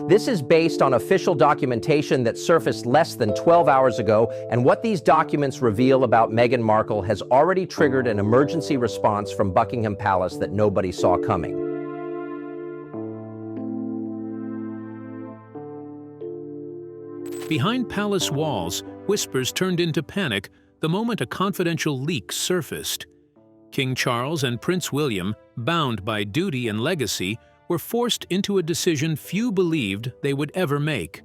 This is based on official documentation that surfaced less than 12 hours ago, and what these documents reveal about Meghan Markle has already triggered an emergency response from Buckingham Palace that nobody saw coming. Behind palace walls, whispers turned into panic the moment a confidential leak surfaced. King Charles and Prince William, bound by duty and legacy, were forced into a decision few believed they would ever make.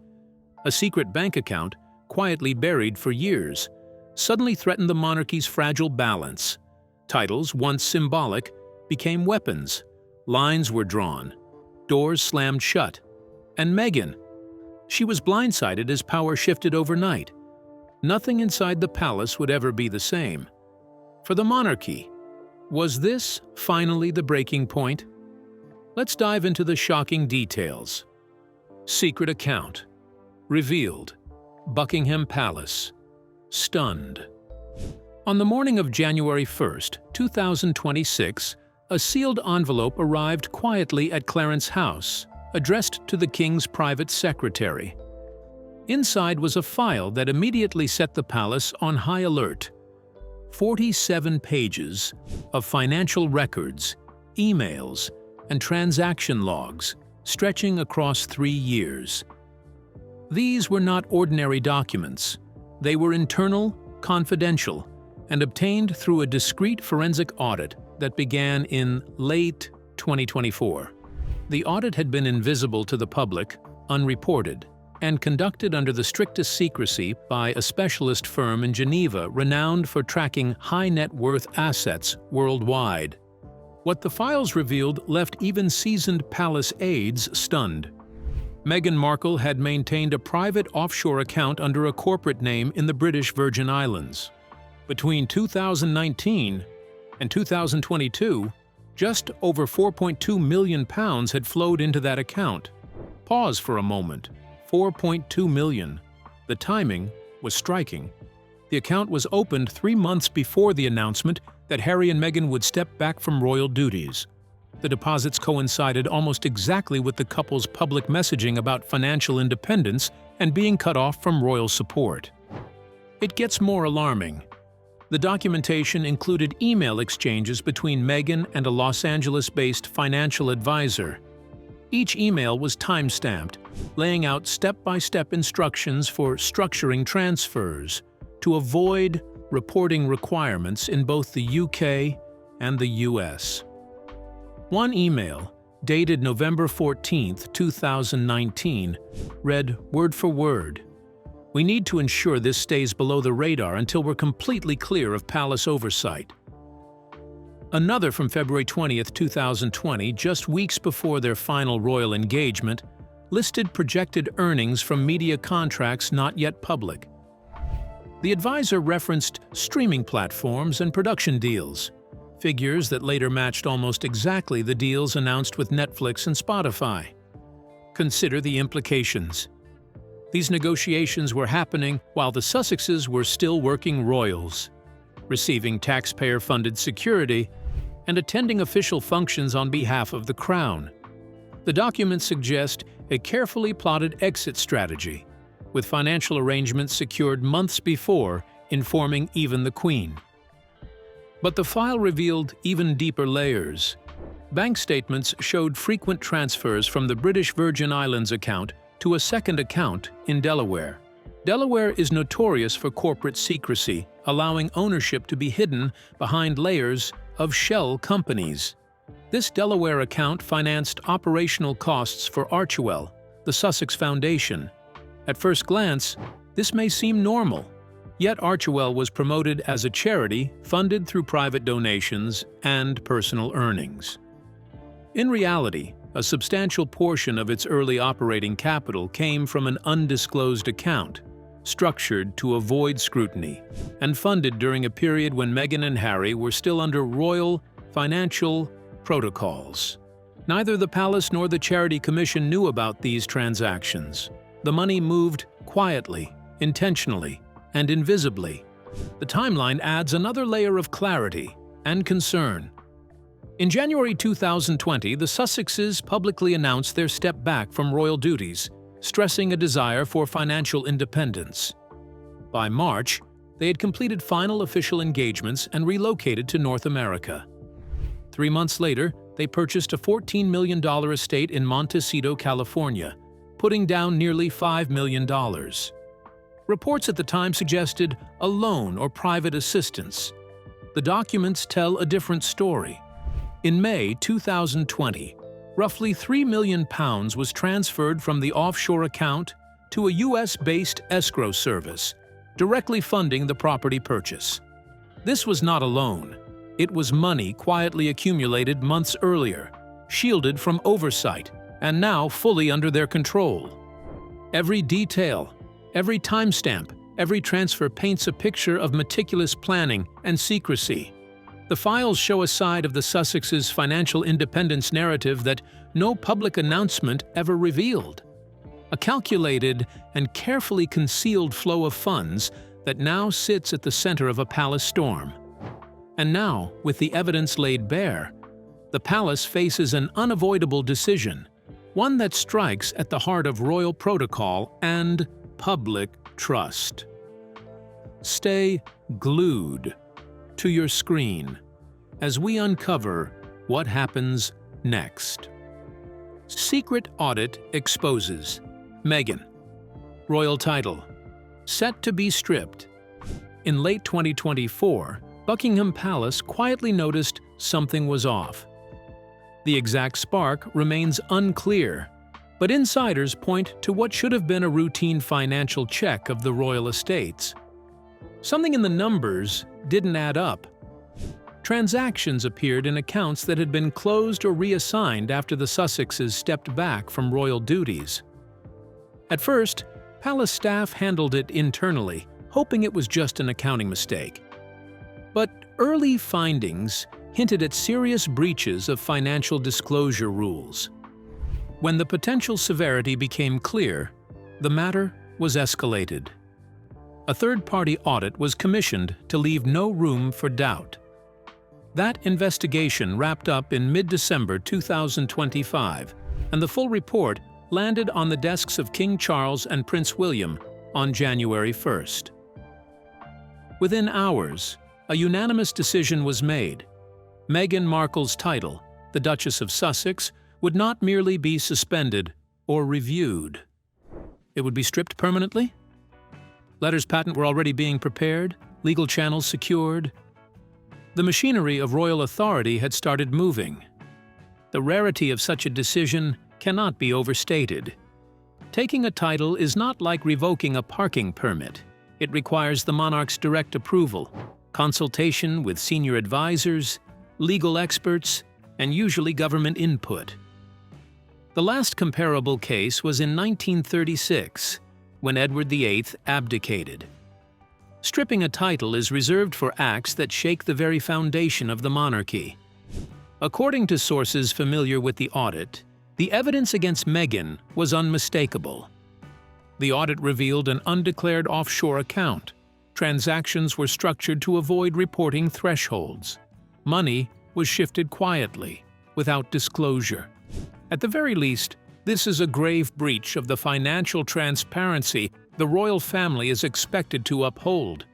A secret bank account, quietly buried for years, suddenly threatened the monarchy's fragile balance. Titles, once symbolic, became weapons. Lines were drawn. Doors slammed shut. And Meghan? She was blindsided as power shifted overnight. Nothing inside the palace would ever be the same. For the monarchy, was this finally the breaking point? Let's dive into the shocking details. Secret account. Revealed. Buckingham Palace. Stunned. On the morning of January 1st, 2026, a sealed envelope arrived quietly at Clarence's house, addressed to the king's private secretary. Inside was a file that immediately set the palace on high alert. 47 pages of financial records, emails, and transaction logs stretching across 3 years. These were not ordinary documents. They were internal, confidential, and obtained through a discreet forensic audit that began in late 2024. The audit had been invisible to the public, unreported, and conducted under the strictest secrecy by a specialist firm in Geneva renowned for tracking high net worth assets worldwide. What the files revealed left even seasoned palace aides stunned. Meghan Markle had maintained a private offshore account under a corporate name in the British Virgin Islands. Between 2019 and 2022, just over £4.2 million had flowed into that account. Pause for a moment. 4.2 million. The timing was striking. The account was opened 3 months before the announcement that Harry and Meghan would step back from royal duties. The deposits coincided almost exactly with the couple's public messaging about financial independence and being cut off from royal support. It gets more alarming. The documentation included email exchanges between Meghan and a Los Angeles-based financial advisor. Each email was time-stamped, laying out step-by-step instructions for structuring transfers to avoid reporting requirements in both the UK and the US. One email, dated November 14, 2019, read word for word, "We need to ensure this stays below the radar until we're completely clear of palace oversight." Another from February 20, 2020, just weeks before their final royal engagement, listed projected earnings from media contracts not yet public. The advisor referenced streaming platforms and production deals, figures that later matched almost exactly the deals announced with Netflix and Spotify. Consider the implications. These negotiations were happening while the Sussexes were still working royals, receiving taxpayer-funded security, and attending official functions on behalf of the Crown. The documents suggest a carefully plotted exit strategy, with financial arrangements secured months before, informing even the Queen. But the file revealed even deeper layers. Bank statements showed frequent transfers from the British Virgin Islands account to a second account in Delaware. Delaware is notorious for corporate secrecy, allowing ownership to be hidden behind layers of shell companies. This Delaware account financed operational costs for Archewell, the Sussex Foundation. At first glance, this may seem normal, yet Archewell was promoted as a charity funded through private donations and personal earnings. In reality, a substantial portion of its early operating capital came from an undisclosed account, structured to avoid scrutiny, and funded during a period when Meghan and Harry were still under royal financial protocols. Neither the palace nor the Charity Commission knew about these transactions. The money moved quietly, intentionally, and invisibly. The timeline adds another layer of clarity and concern. In January 2020, the Sussexes publicly announced their step back from royal duties, stressing a desire for financial independence. By March, they had completed final official engagements and relocated to North America. 3 months later, they purchased a $14 million estate in Montecito, California, putting down nearly $5 million. Reports at the time suggested a loan or private assistance. The documents tell a different story. In May 2020, roughly £3 million was transferred from the offshore account to a US-based escrow service, directly funding the property purchase. This was not a loan. It was money quietly accumulated months earlier, shielded from oversight, and now fully under their control. Every detail, every timestamp, every transfer paints a picture of meticulous planning and secrecy. The files show a side of the Sussexes' financial independence narrative that no public announcement ever revealed. A calculated and carefully concealed flow of funds that now sits at the center of a palace storm. And now, with the evidence laid bare, the palace faces an unavoidable decision, one that strikes at the heart of royal protocol and public trust. Stay glued to your screen as we uncover what happens next. Secret audit exposes Meghan. Royal title: set to be stripped. In late 2024, Buckingham Palace quietly noticed something was off. The exact spark remains unclear, but insiders point to what should have been a routine financial check of the royal estates. Something in the numbers didn't add up. Transactions appeared in accounts that had been closed or reassigned after the Sussexes stepped back from royal duties. At first, palace staff handled it internally, hoping it was just an accounting mistake. But early findings hinted at serious breaches of financial disclosure rules. When the potential severity became clear, the matter was escalated. A third-party audit was commissioned to leave no room for doubt. That investigation wrapped up in mid-December 2025, and the full report landed on the desks of King Charles and Prince William on January 1st. Within hours, a unanimous decision was made. Meghan Markle's title, the Duchess of Sussex, would not merely be suspended or reviewed. It would be stripped permanently? Letters patent were already being prepared, legal channels secured. The machinery of royal authority had started moving. The rarity of such a decision cannot be overstated. Taking a title is not like revoking a parking permit. It requires the monarch's direct approval, consultation with senior advisors, legal experts, and usually government input. The last comparable case was in 1936, when Edward VIII abdicated. Stripping a title is reserved for acts that shake the very foundation of the monarchy. According to sources familiar with the audit, the evidence against Meghan was unmistakable. The audit revealed an undeclared offshore account. Transactions were structured to avoid reporting thresholds. Money was shifted quietly, without disclosure. At the very least, this is a grave breach of the financial transparency the royal family is expected to uphold.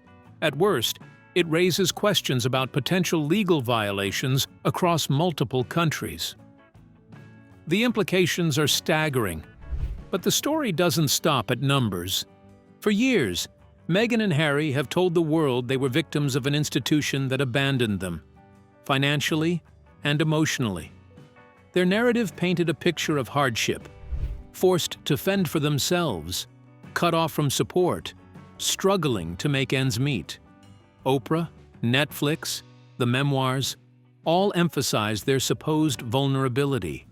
At worst, it raises questions about potential legal violations across multiple countries. The implications are staggering, but the story doesn't stop at numbers. For years, Meghan and Harry have told the world they were victims of an institution that abandoned them, financially and emotionally. Their narrative painted a picture of hardship, forced to fend for themselves, cut off from support, struggling to make ends meet. Oprah, Netflix, the memoirs, all emphasized their supposed vulnerability.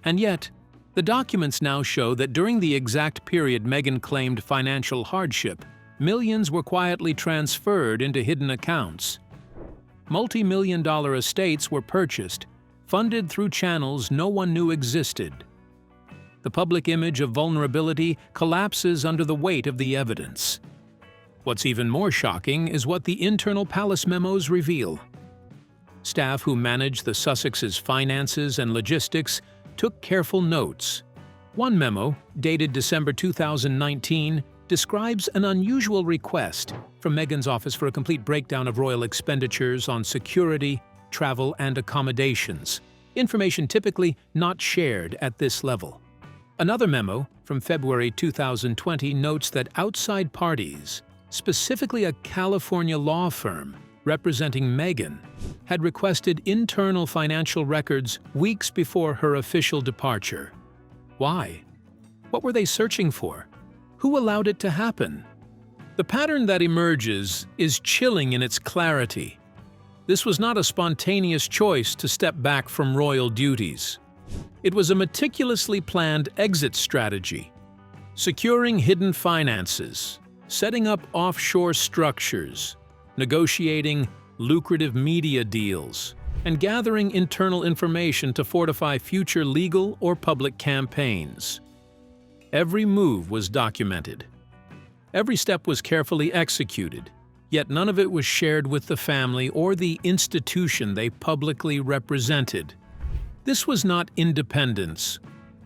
And yet, the documents now show that during the exact period Meghan claimed financial hardship, millions were quietly transferred into hidden accounts. Multi-million-dollar estates were purchased, funded through channels no one knew existed. The public image of vulnerability collapses under the weight of the evidence. What's even more shocking is what the internal palace memos reveal. Staff who managed the Sussex's finances and logistics took careful notes. One memo, dated December 2019, describes an unusual request from Meghan's office for a complete breakdown of royal expenditures on security, travel, and accommodations, information typically not shared at this level. Another memo from February 2020 notes that outside parties, specifically a California law firm representing Meghan, had requested internal financial records weeks before her official departure. Why? What were they searching for? Who allowed it to happen? The pattern that emerges is chilling in its clarity. This was not a spontaneous choice to step back from royal duties. It was a meticulously planned exit strategy, securing hidden finances, setting up offshore structures, negotiating lucrative media deals, and gathering internal information to fortify future legal or public campaigns. Every move was documented. Every step was carefully executed, yet none of it was shared with the family or the institution they publicly represented. This was not independence.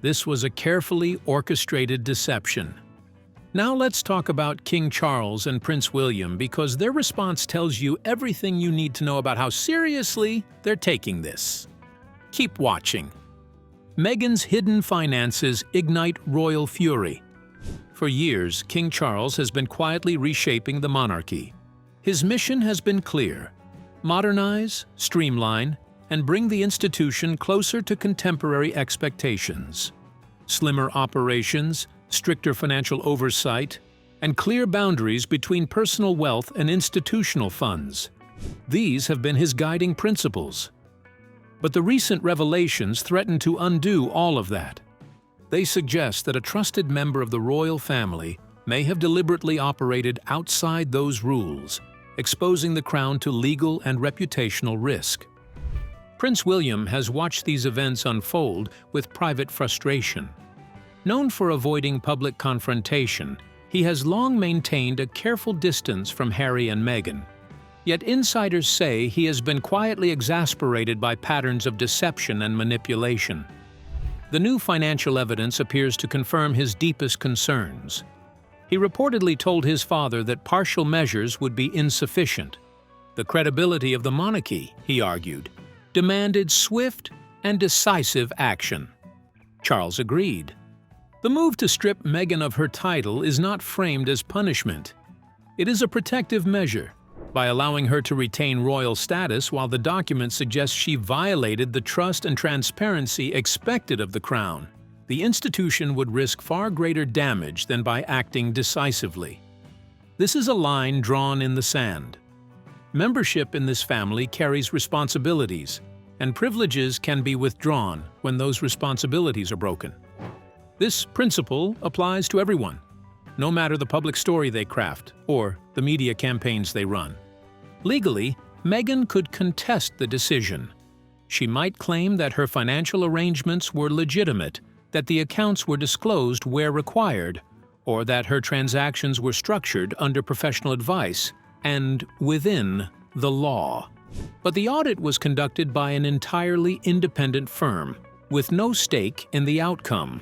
This was a carefully orchestrated deception. Now let's talk about King Charles and Prince William, because their response tells you everything you need to know about how seriously they're taking this. Keep watching. Meghan's hidden finances ignite royal fury. For years, King Charles has been quietly reshaping the monarchy. His mission has been clear: modernize, streamline, and bring the institution closer to contemporary expectations. Slimmer operations, stricter financial oversight, and clear boundaries between personal wealth and institutional funds. These have been his guiding principles. But the recent revelations threaten to undo all of that. They suggest that a trusted member of the royal family may have deliberately operated outside those rules, exposing the crown to legal and reputational risk. Prince William has watched these events unfold with private frustration. Known for avoiding public confrontation, he has long maintained a careful distance from Harry and Meghan. Yet insiders say he has been quietly exasperated by patterns of deception and manipulation. The new financial evidence appears to confirm his deepest concerns. He reportedly told his father that partial measures would be insufficient. The credibility of the monarchy, he argued, demanded swift and decisive action. Charles agreed. The move to strip Meghan of her title is not framed as punishment. It is a protective measure. By allowing her to retain royal status while the document suggests she violated the trust and transparency expected of the crown, the institution would risk far greater damage than by acting decisively. This is a line drawn in the sand. Membership in this family carries responsibilities, and privileges can be withdrawn when those responsibilities are broken. This principle applies to everyone, no matter the public story they craft or the media campaigns they run. Legally, Meghan could contest the decision. She might claim that her financial arrangements were legitimate, that the accounts were disclosed where required, or that her transactions were structured under professional advice and within the law. But the audit was conducted by an entirely independent firm, with no stake in the outcome.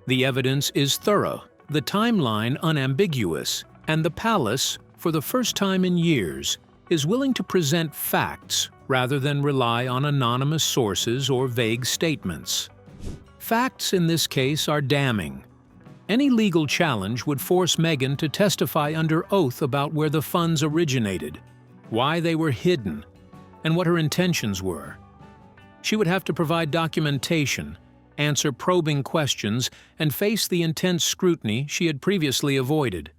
The evidence is thorough, the timeline unambiguous, and the palace, for the first time in years, is willing to present facts rather than rely on anonymous sources or vague statements. Facts in this case are damning. Any legal challenge would force Meghan to testify under oath about where the funds originated, why they were hidden, and what her intentions were. She would have to provide documentation, answer probing questions, and face the intense scrutiny she had previously avoided.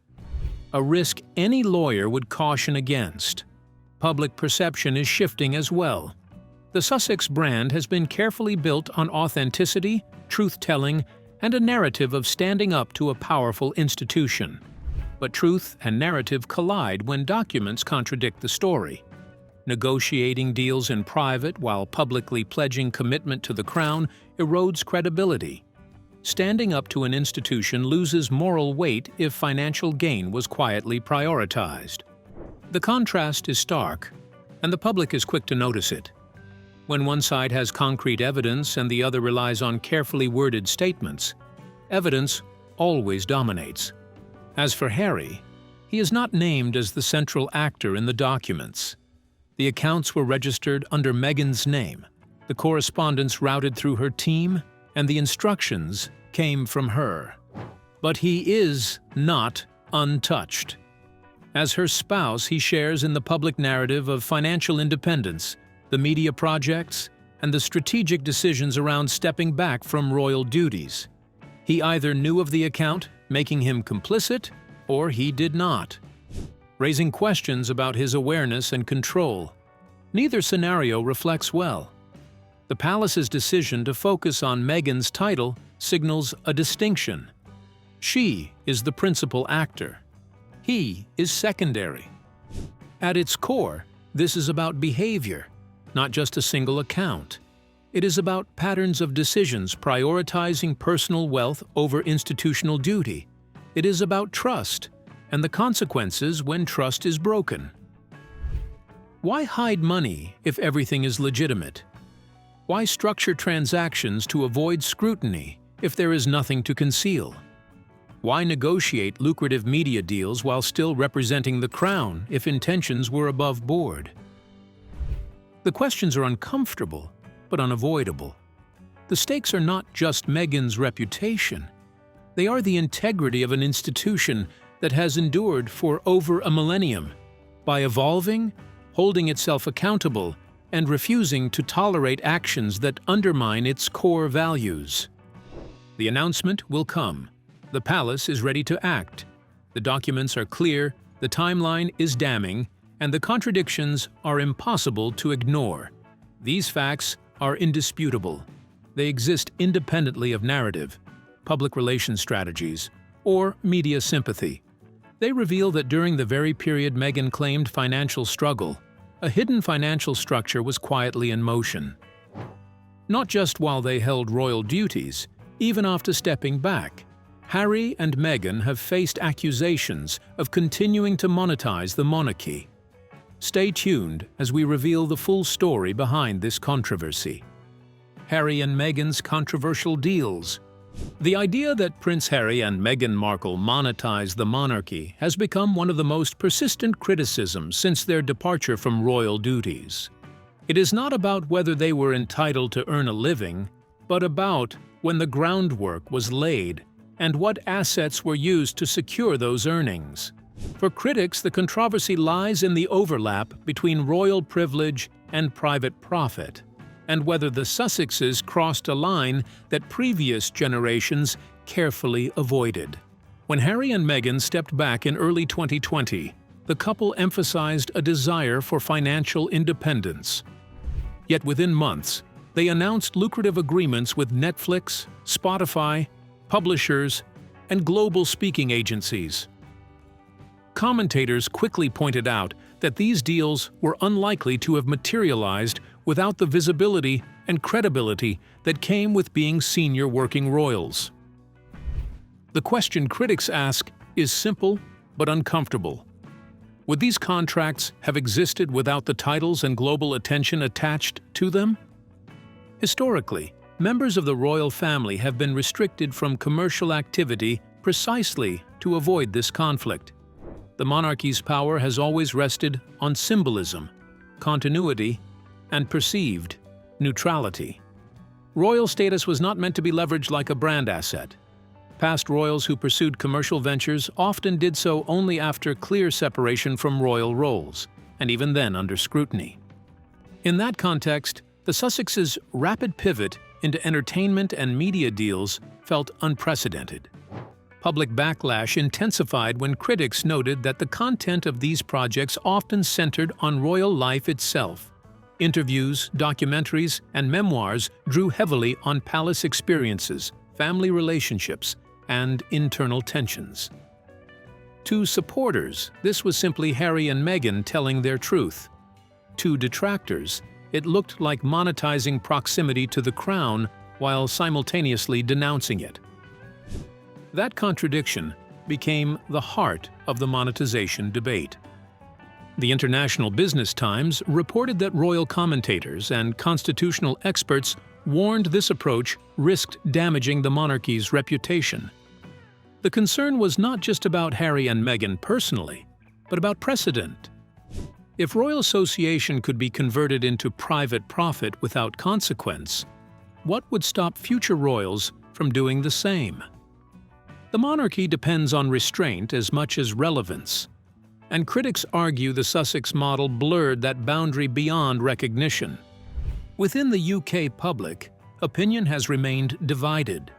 A risk any lawyer would caution against. Public perception is shifting as well. The Sussex brand has been carefully built on authenticity, truth-telling, and a narrative of standing up to a powerful institution. But truth and narrative collide when documents contradict the story. Negotiating deals in private while publicly pledging commitment to the crown erodes credibility. Standing up to an institution loses moral weight if financial gain was quietly prioritized. The contrast is stark, and the public is quick to notice it. When one side has concrete evidence and the other relies on carefully worded statements, evidence always dominates. As for Harry, he is not named as the central actor in the documents. The accounts were registered under Meghan's name, the correspondence routed through her team, and the instructions came from her. But he is not untouched. As her spouse, he shares in the public narrative of financial independence, the media projects, and the strategic decisions around stepping back from royal duties. He either knew of the account, making him complicit, or he did not, raising questions about his awareness and control. Neither scenario reflects well. The palace's decision to focus on Meghan's title signals a distinction. She is the principal actor. He is secondary. At its core, this is about behavior, not just a single account. It is about patterns of decisions prioritizing personal wealth over institutional duty. It is about trust and the consequences when trust is broken. Why hide money if everything is legitimate? Why structure transactions to avoid scrutiny if there is nothing to conceal? Why negotiate lucrative media deals while still representing the crown if intentions were above board? The questions are uncomfortable, but unavoidable. The stakes are not just Meghan's reputation. They are the integrity of an institution that has endured for over a millennium by evolving, holding itself accountable, and refusing to tolerate actions that undermine its core values. The announcement will come. The palace is ready to act. The documents are clear, the timeline is damning, and the contradictions are impossible to ignore. These facts are indisputable. They exist independently of narrative, public relations strategies, or media sympathy. They reveal that during the very period Meghan claimed financial struggle, a hidden financial structure was quietly in motion. Not just while they held royal duties, even after stepping back, Harry and Meghan have faced accusations of continuing to monetize the monarchy. Stay tuned as we reveal the full story behind this controversy. Harry and Meghan's controversial deals. The idea that Prince Harry and Meghan Markle monetize the monarchy has become one of the most persistent criticisms since their departure from royal duties. It is not about whether they were entitled to earn a living, but about when the groundwork was laid and what assets were used to secure those earnings. For critics, the controversy lies in the overlap between royal privilege and private profit, and whether the Sussexes crossed a line that previous generations carefully avoided. When Harry and Meghan stepped back in early 2020, the couple emphasized a desire for financial independence. Yet within months, they announced lucrative agreements with Netflix, Spotify, publishers, and global speaking agencies. Commentators quickly pointed out that these deals were unlikely to have materialized without the visibility and credibility that came with being senior working royals. The question critics ask is simple but uncomfortable. Would these contracts have existed without the titles and global attention attached to them? Historically, members of the royal family have been restricted from commercial activity precisely to avoid this conflict. The monarchy's power has always rested on symbolism, continuity, and perceived neutrality. Royal status was not meant to be leveraged like a brand asset. Past royals who pursued commercial ventures often did so only after clear separation from royal roles, and even then under scrutiny. In that context, the Sussexes' rapid pivot into entertainment and media deals felt unprecedented. Public backlash intensified when critics noted that the content of these projects often centered on royal life itself. Interviews, documentaries, and memoirs drew heavily on palace experiences, family relationships, and internal tensions. To supporters, this was simply Harry and Meghan telling their truth. To detractors, it looked like monetizing proximity to the crown while simultaneously denouncing it. That contradiction became the heart of the monetization debate. The International Business Times reported that royal commentators and constitutional experts warned this approach risked damaging the monarchy's reputation. The concern was not just about Harry and Meghan personally, but about precedent. If royal association could be converted into private profit without consequence, what would stop future royals from doing the same? The monarchy depends on restraint as much as relevance, and critics argue the Sussex model blurred that boundary beyond recognition. Within the UK public, opinion has remained divided.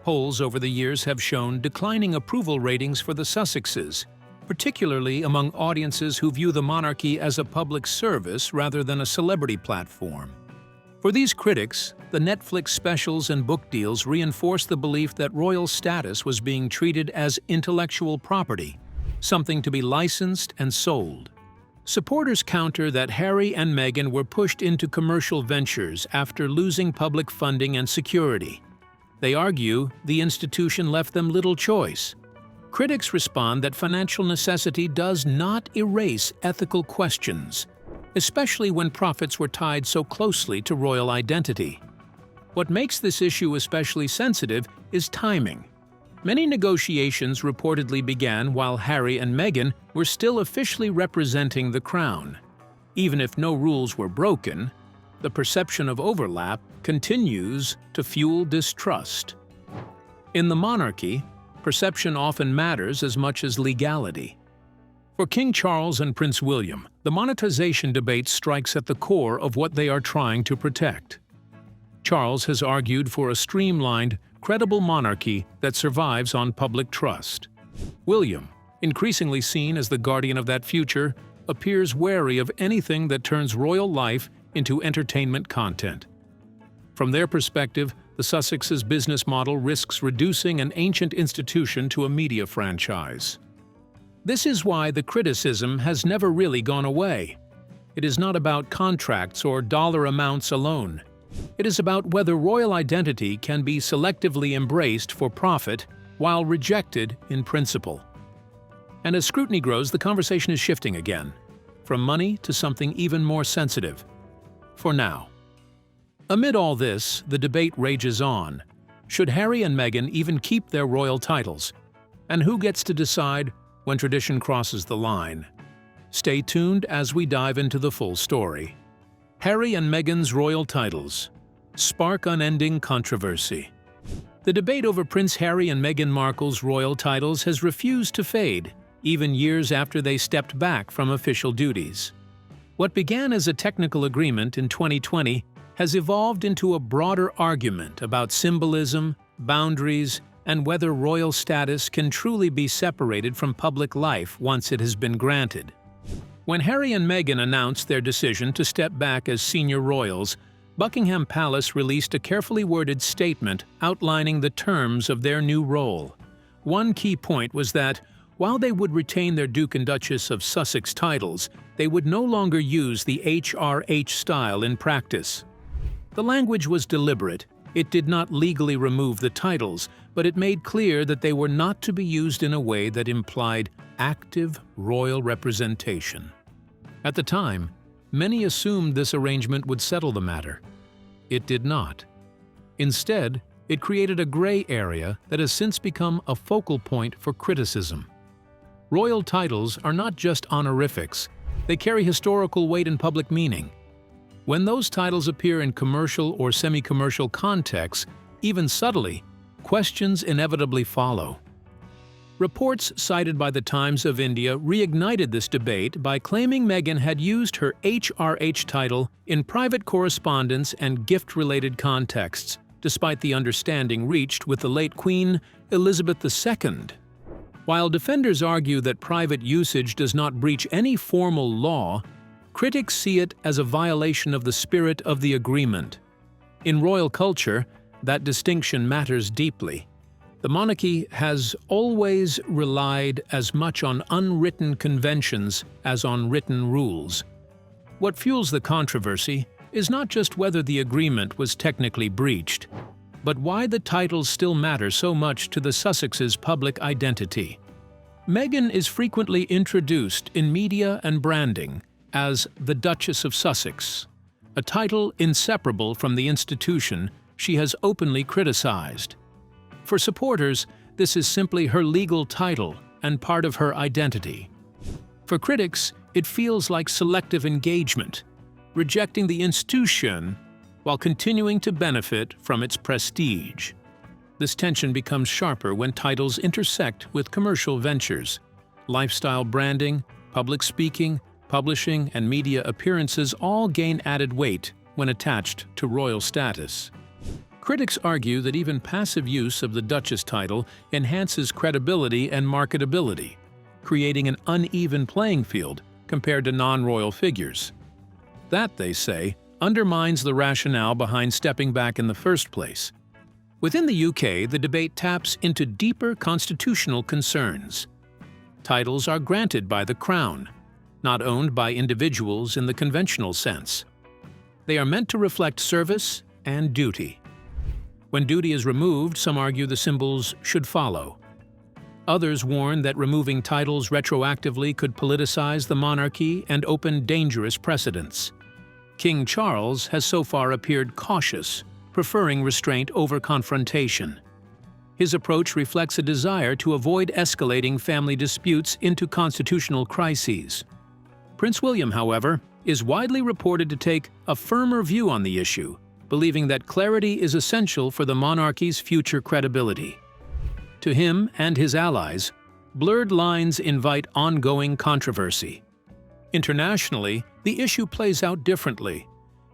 Polls over the years have shown declining approval ratings for the Sussexes, particularly among audiences who view the monarchy as a public service rather than a celebrity platform. For these critics, the Netflix specials and book deals reinforce the belief that royal status was being treated as intellectual property, something to be licensed and sold. Supporters counter that Harry and Meghan were pushed into commercial ventures after losing public funding and security. They argue the institution left them little choice. Critics respond that financial necessity does not erase ethical questions, especially when profits were tied so closely to royal identity. What makes this issue especially sensitive is timing. Many negotiations reportedly began while Harry and Meghan were still officially representing the crown. Even if no rules were broken, the perception of overlap continues to fuel distrust. In the monarchy, perception often matters as much as legality. For King Charles and Prince William, the monetization debate strikes at the core of what they are trying to protect. Charles has argued for a streamlined, credible monarchy that survives on public trust. William, increasingly seen as the guardian of that future, appears wary of anything that turns royal life into entertainment content. From their perspective, the Sussexes' business model risks reducing an ancient institution to a media franchise. This is why the criticism has never really gone away. It is not about contracts or dollar amounts alone. It is about whether royal identity can be selectively embraced for profit while rejected in principle. And as scrutiny grows, the conversation is shifting again, from money to something even more sensitive. For now. Amid all this, the debate rages on. Should Harry and Meghan even keep their royal titles? And who gets to decide when tradition crosses the line? Stay tuned as we dive into the full story. Harry and Meghan's royal titles spark unending controversy. The debate over Prince Harry and Meghan Markle's royal titles has refused to fade, even years after they stepped back from official duties. What began as a technical agreement in 2020 has evolved into a broader argument about symbolism, boundaries, and whether royal status can truly be separated from public life once it has been granted. When Harry and Meghan announced their decision to step back as senior royals, Buckingham Palace released a carefully worded statement outlining the terms of their new role. One key point was that, while they would retain their Duke and Duchess of Sussex titles, they would no longer use the HRH style in practice. The language was deliberate. It did not legally remove the titles, but it made clear that they were not to be used in a way that implied active royal representation. At the time, many assumed this arrangement would settle the matter. It did not. Instead, it created a gray area that has since become a focal point for criticism. Royal titles are not just honorifics, they carry historical weight and public meaning. When those titles appear in commercial or semi-commercial contexts, even subtly, questions inevitably follow. Reports cited by the Times of India reignited this debate by claiming Meghan had used her HRH title in private correspondence and gift-related contexts, despite the understanding reached with the late Queen Elizabeth II. While defenders argue that private usage does not breach any formal law, critics see it as a violation of the spirit of the agreement. In royal culture, that distinction matters deeply. The monarchy has always relied as much on unwritten conventions as on written rules. What fuels the controversy is not just whether the agreement was technically breached, but why the titles still matter so much to the Sussexes' public identity. Meghan is frequently introduced in media and branding as the Duchess of Sussex, a title inseparable from the institution she has openly criticized. For supporters, this is simply her legal title and part of her identity. For critics, it feels like selective engagement, rejecting the institution while continuing to benefit from its prestige. This tension becomes sharper when titles intersect with commercial ventures. Lifestyle branding, public speaking, publishing, and media appearances all gain added weight when attached to royal status. Critics argue that even passive use of the Duchess title enhances credibility and marketability, creating an uneven playing field compared to non-royal figures. That, they say, undermines the rationale behind stepping back in the first place. Within the UK, the debate taps into deeper constitutional concerns. Titles are granted by the Crown, not owned by individuals in the conventional sense. They are meant to reflect service and duty. When duty is removed, some argue the symbols should follow. Others warn that removing titles retroactively could politicize the monarchy and open dangerous precedents. King Charles has so far appeared cautious, preferring restraint over confrontation. His approach reflects a desire to avoid escalating family disputes into constitutional crises. Prince William, however, is widely reported to take a firmer view on the issue, believing that clarity is essential for the monarchy's future credibility. To him and his allies, blurred lines invite ongoing controversy. Internationally, the issue plays out differently.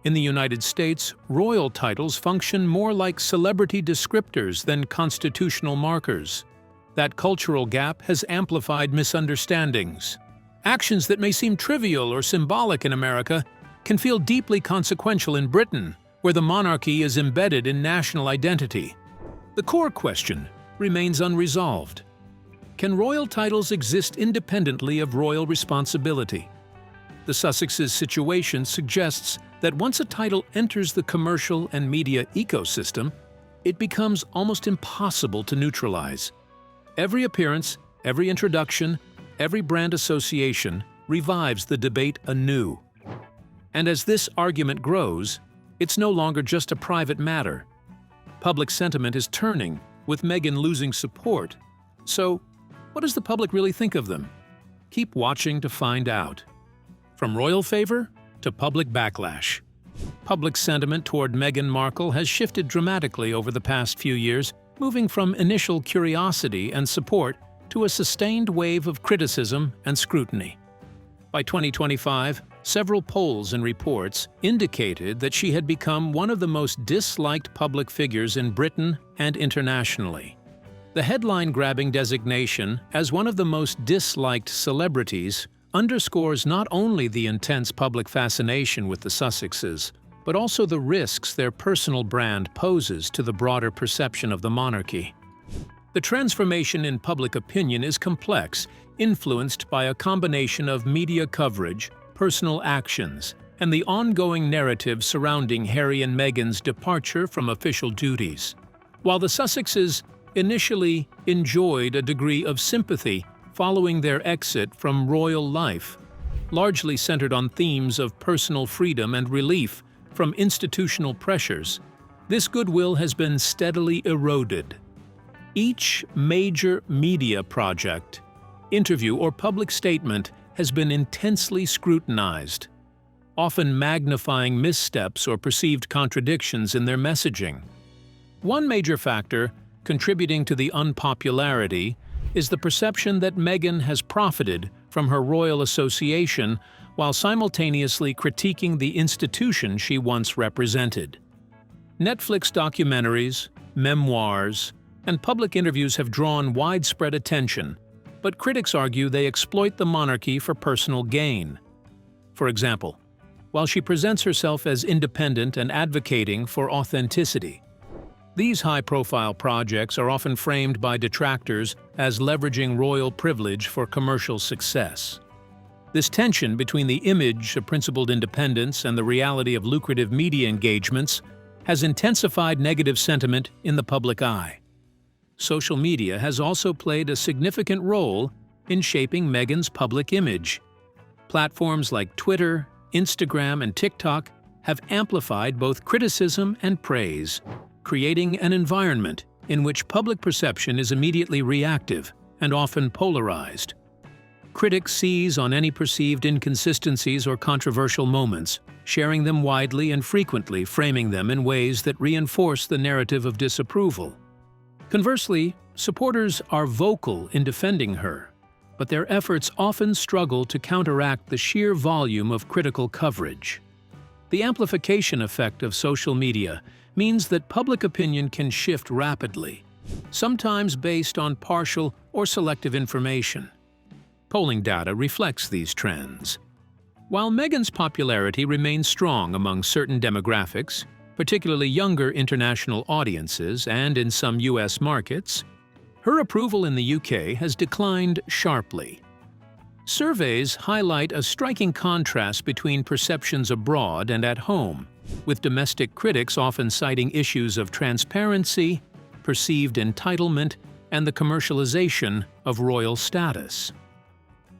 In the United States, royal titles function more like celebrity descriptors than constitutional markers. That cultural gap has amplified misunderstandings. Actions that may seem trivial or symbolic in America can feel deeply consequential in Britain, where the monarchy is embedded in national identity. The core question remains unresolved. Can royal titles exist independently of royal responsibility? The Sussexes' situation suggests that once a title enters the commercial and media ecosystem, it becomes almost impossible to neutralize. Every appearance, every introduction, every brand association revives the debate anew. And as this argument grows, it's no longer just a private matter. Public sentiment is turning, with Meghan losing support. So, what does the public really think of them? Keep watching to find out. From royal favor to public backlash. Public sentiment toward Meghan Markle has shifted dramatically over the past few years, moving from initial curiosity and support to a sustained wave of criticism and scrutiny. By 2025, several polls and reports indicated that she had become one of the most disliked public figures in Britain and internationally. The headline-grabbing designation as one of the most disliked celebrities underscores not only the intense public fascination with the Sussexes, but also the risks their personal brand poses to the broader perception of the monarchy. The transformation in public opinion is complex, influenced by a combination of media coverage, personal actions, and the ongoing narrative surrounding Harry and Meghan's departure from official duties. While the Sussexes initially enjoyed a degree of sympathy following their exit from royal life, largely centered on themes of personal freedom and relief from institutional pressures, this goodwill has been steadily eroded. Each major media project, interview, or public statement has been intensely scrutinized, often magnifying missteps or perceived contradictions in their messaging. One major factor contributing to the unpopularity is the perception that Meghan has profited from her royal association while simultaneously critiquing the institution she once represented. Netflix documentaries, memoirs, and public interviews have drawn widespread attention, but critics argue they exploit the monarchy for personal gain. For example, while she presents herself as independent and advocating for authenticity, these high-profile projects are often framed by detractors as leveraging royal privilege for commercial success. This tension between the image of principled independence and the reality of lucrative media engagements has intensified negative sentiment in the public eye. Social media has also played a significant role in shaping Meghan's public image. Platforms like Twitter, Instagram, and TikTok have amplified both criticism and praise, creating an environment in which public perception is immediately reactive and often polarized. Critics seize on any perceived inconsistencies or controversial moments, sharing them widely and frequently framing them in ways that reinforce the narrative of disapproval. Conversely, supporters are vocal in defending her, but their efforts often struggle to counteract the sheer volume of critical coverage. The amplification effect of social media means that public opinion can shift rapidly, sometimes based on partial or selective information. Polling data reflects these trends. While Meghan's popularity remains strong among certain demographics, particularly younger international audiences and in some U.S. markets, her approval in the UK has declined sharply. Surveys highlight a striking contrast between perceptions abroad and at home, with domestic critics often citing issues of transparency, perceived entitlement, and the commercialization of royal status.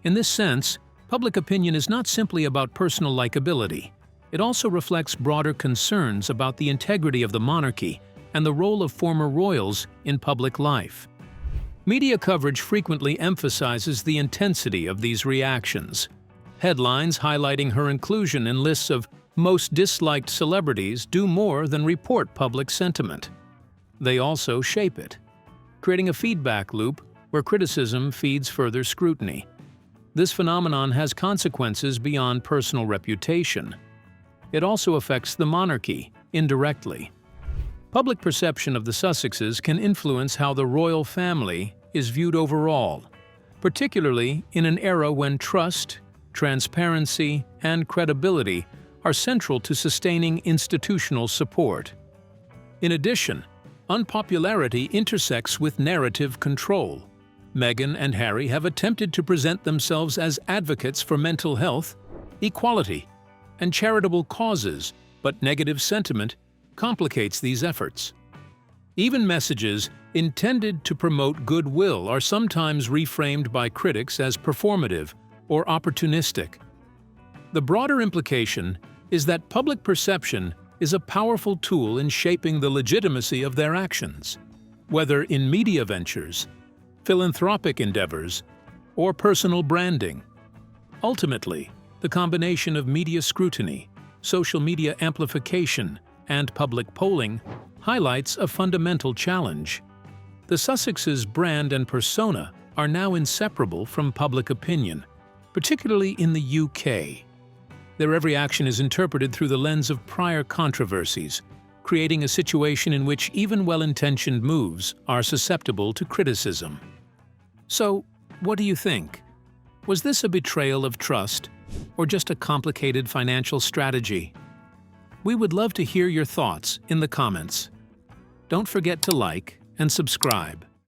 In this sense, public opinion is not simply about personal likability. It also reflects broader concerns about the integrity of the monarchy and the role of former royals in public life. Media coverage frequently emphasizes the intensity of these reactions. Headlines highlighting her inclusion in lists of most disliked celebrities do more than report public sentiment. They also shape it, creating a feedback loop where criticism feeds further scrutiny. This phenomenon has consequences beyond personal reputation. It also affects the monarchy indirectly. Public perception of the Sussexes can influence how the royal family is viewed overall, particularly in an era when trust, transparency, and credibility are central to sustaining institutional support. In addition, unpopularity intersects with narrative control. Meghan and Harry have attempted to present themselves as advocates for mental health, equality, and charitable causes, but negative sentiment complicates these efforts. Even messages intended to promote goodwill are sometimes reframed by critics as performative or opportunistic. The broader implication is that public perception is a powerful tool in shaping the legitimacy of their actions, whether in media ventures, philanthropic endeavors, or personal branding. Ultimately, the combination of media scrutiny, social media amplification, and public polling highlights a fundamental challenge. The Sussexes' brand and persona are now inseparable from public opinion, particularly in the UK. Their every action is interpreted through the lens of prior controversies, creating a situation in which even well-intentioned moves are susceptible to criticism. So, what do you think? Was this a betrayal of trust, or just a complicated financial strategy? We would love to hear your thoughts in the comments. Don't forget to like and subscribe.